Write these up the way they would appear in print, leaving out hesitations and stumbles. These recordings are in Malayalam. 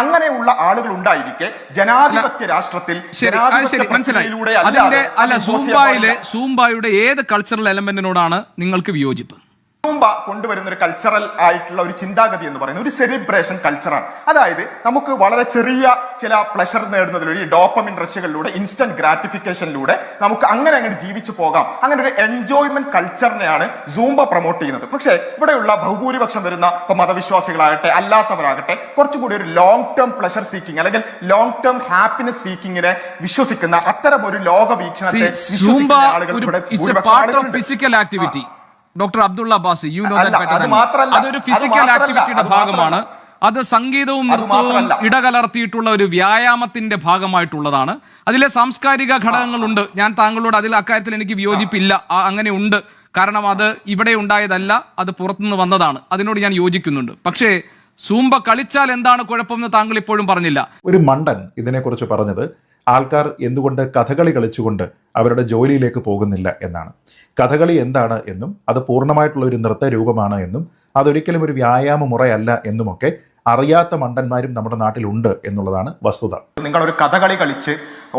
അങ്ങനെയുള്ള ആളുകൾ ഉണ്ടായിരിക്കെ ജനാധിപത്യ രാഷ്ട്രത്തിൽ സൂംബായുടെ ഏത് കൾച്ചറൽ എലമെന്റിനോടാണ് നിങ്ങൾക്ക് വിയോജിപ്പ്? സൂംബ കൊണ്ടുവരുന്ന ഒരു കൾച്ചറൽ ആയിട്ടുള്ള ഒരു ചിന്താഗതി എന്ന് പറയുന്നത് ഒരു സെലിബ്രേഷൻ കൾച്ചറാണ്. അതായത് നമുക്ക് വളരെ ചെറിയ ചില പ്ലഷർ നേടുന്നതിലൂടെ ഡോപ്പമിൻ റഷുകളിലൂടെ ഇൻസ്റ്റന്റ് ഗ്രാറ്റിഫിക്കേഷനിലൂടെ നമുക്ക് അങ്ങനെ ജീവിച്ചു പോകാം. അങ്ങനെ ഒരു എൻജോയ്മെന്റ് കൾച്ചറിനെയാണ് സൂംബ പ്രൊമോട്ട് ചെയ്യുന്നത്. പക്ഷേ ഇവിടെയുള്ള ബഹുഭൂരിപക്ഷം വരുന്ന മതവിശ്വാസികളാകട്ടെ അല്ലാത്തവരാകട്ടെ കുറച്ചുകൂടി ഒരു ലോങ് ടേം പ്ലഷർ സീക്കിംഗ് അല്ലെങ്കിൽ ലോങ് ടേം ഹാപ്പിനെസ് സീക്കിങ്ങിനെ വിശ്വസിക്കുന്ന അത്തരം ഒരു ലോക വീക്ഷണത്തെ ഡോക്ടർ അബ്ദുള്ള ബാസി, അതൊരു ഫിസിക്കൽ ആക്ടിവിറ്റിയുടെ ഭാഗമാണ്. അത് സംഗീതവും നൃത്തവും ഇടകലർത്തിയിട്ടുള്ള ഒരു വ്യായാമത്തിന്റെ ഭാഗമായിട്ടുള്ളതാണ്. അതിലെ സാംസ്കാരിക ഘടകങ്ങളുണ്ട്. ഞാൻ താങ്കളോട് അക്കാര്യത്തിൽ എനിക്ക് വിയോജിപ്പില്ല. അങ്ങനെ ഉണ്ട്. കാരണം അത് ഇവിടെ ഉണ്ടായതല്ല, അത് പുറത്തുനിന്ന് വന്നതാണ്. അതിനോട് ഞാൻ യോജിക്കുന്നുണ്ട്. പക്ഷേ സൂംബ കളിച്ചാൽ എന്താണ് കുഴപ്പമെന്ന് താങ്കൾ ഇപ്പോഴും പറഞ്ഞില്ല. ഒരു മണ്ടൻ ഇതിനെക്കുറിച്ച് പറഞ്ഞത് ആൾക്കാർ എന്തുകൊണ്ട് കഥകളി കളിച്ചുകൊണ്ട് അവരുടെ ജോലിയിലേക്ക് പോകുന്നില്ല എന്നാണ്. കഥകളി എന്താണ് എന്നും അത് പൂർണ്ണമായിട്ടുള്ള ഒരു നൃത്ത രൂപമാണ് എന്നും അതൊരിക്കലും ഒരു വ്യായാമ മുറയല്ല എന്നുമൊക്കെ അറിയാത്ത മണ്ടന്മാരും നമ്മുടെ നാട്ടിലുണ്ട് എന്നുള്ളതാണ് വസ്തുത. നിങ്ങളൊരു കഥകളി കളിച്ച്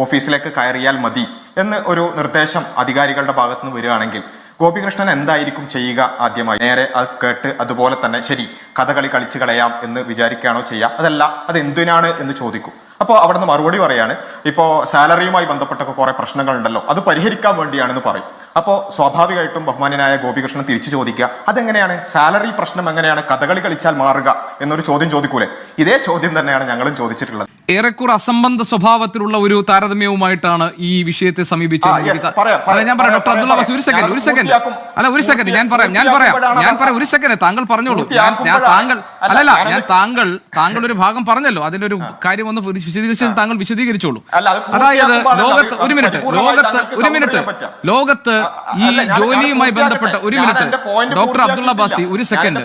ഓഫീസിലേക്ക് കയറിയാൽ മതി എന്ന് ഒരു നിർദ്ദേശം അധികാരികളുടെ ഭാഗത്തു നിന്ന് വരികയാണെങ്കിൽ ഗോപികൃഷ്ണൻ എന്തായിരിക്കും ചെയ്യുക? ആദ്യമായി നേരെ അത് കേട്ട് അതുപോലെ തന്നെ ശരി കഥകളി കളിച്ച് കളയാം എന്ന് വിചാരിക്കുകയാണോ ചെയ്യുക? അതല്ല, അത് എന്തിനാണ് എന്ന് ചോദിക്കും. അപ്പോൾ അവിടെ നിന്ന് മറുപടി പറയാണ്, ഇപ്പോൾ സാലറിയുമായി ബന്ധപ്പെട്ടൊക്കെ കുറെ പ്രശ്നങ്ങൾ ഉണ്ടല്ലോ, അത് പരിഹരിക്കാൻ വേണ്ടിയാണെന്ന് പറയും. അപ്പോൾ സ്വാഭാവികമായിട്ടും ബഹുമാന്യനായ ഗോപികൃഷ്ണൻ തിരിച്ചു ചോദിക്കുക, അതെങ്ങനെയാണ് സാലറി പ്രശ്നം എങ്ങനെയാണ് കഥകളി കളിച്ചാൽ മാറുക എന്നൊരു ചോദ്യം ചോദിക്കൂലേ? ഇതേ ചോദ്യം തന്നെയാണ് ഞങ്ങളും ചോദിച്ചിട്ടുള്ളത്. ഏറെക്കുറെ അസംബന്ധ സ്വഭാവത്തിലുള്ള ഒരു താരതമ്യവുമായിട്ടാണ് ഈ വിഷയത്തെ സമീപിച്ചത്. ഞാൻ പറയാം ഡോക്ടർ അബ്ദുള്ള ബാസി, ഒരു സെക്കൻഡ് ഞാൻ പറയാം ഒരു സെക്കൻഡ് താങ്കൾ പറഞ്ഞോളൂ. താങ്കൾ ഒരു ഭാഗം പറഞ്ഞല്ലോ, അതിന്റെ ഒരു കാര്യം ഒന്ന് വിശദീകരിച്ച് താങ്കൾ വിശദീകരിച്ചോളൂ. അതായത് ലോകത്ത് ഈ ജോലിയുമായി ബന്ധപ്പെട്ട ഡോക്ടർ അബ്ദുള്ള ബാസി ഒരു സെക്കൻഡ്,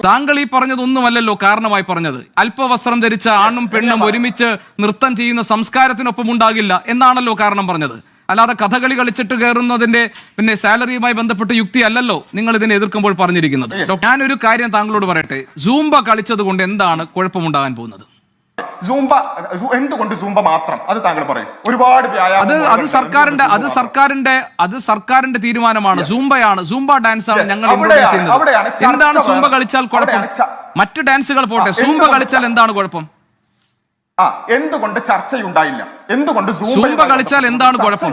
താങ്കൾ ഈ പറഞ്ഞതൊന്നുമല്ലല്ലോ കാരണമായി പറഞ്ഞത്. അല്പവസ്ത്രം ധരിച്ച ആണും പെണ്ണും ഒരുമിച്ച് നൃത്തം ചെയ്യുന്ന സംസ്കാരത്തിനൊപ്പം ഉണ്ടാകില്ല എന്നാണല്ലോ കാരണം പറഞ്ഞത്. അല്ലാതെ കഥകളി കളിച്ചിട്ട് കയറുന്നതിന്റെ സാലറിയുമായി ബന്ധപ്പെട്ട യുക്തി അല്ലല്ലോ നിങ്ങൾ ഇതിനെ എതിർക്കുമ്പോൾ പറഞ്ഞിരിക്കുന്നത്. ഞാനൊരു കാര്യം താങ്കളോട് പറയട്ടെ, സൂംബ കളിച്ചത് കൊണ്ട് എന്താണ് കുഴപ്പമുണ്ടാകാൻ പോകുന്നത്? എന്തുകൊണ്ട് സൂംബ മാത്രം? അത് താങ്കൾ പറയും. ഒരുപാട് അത് സർക്കാരിന്റെ തീരുമാനമാണ്. സൂംബ ഡാൻസ് ആണ് ഞങ്ങൾ ഇൻട്രൊഡ്യൂസ് ചെയ്യുന്നത്. എന്താണ് സൂംബ കളിച്ചാൽ കുഴപ്പം? മറ്റു ഡാൻസുകൾ പോട്ടെ, സൂംബ കളിച്ചാൽ എന്താണ് കുഴപ്പം? എന്തുകൊണ്ട് ചർച്ചയുണ്ടായില്ല? എന്തുകൊണ്ട് സൂംബ കളിച്ചാൽ എന്താണ് കുഴപ്പം?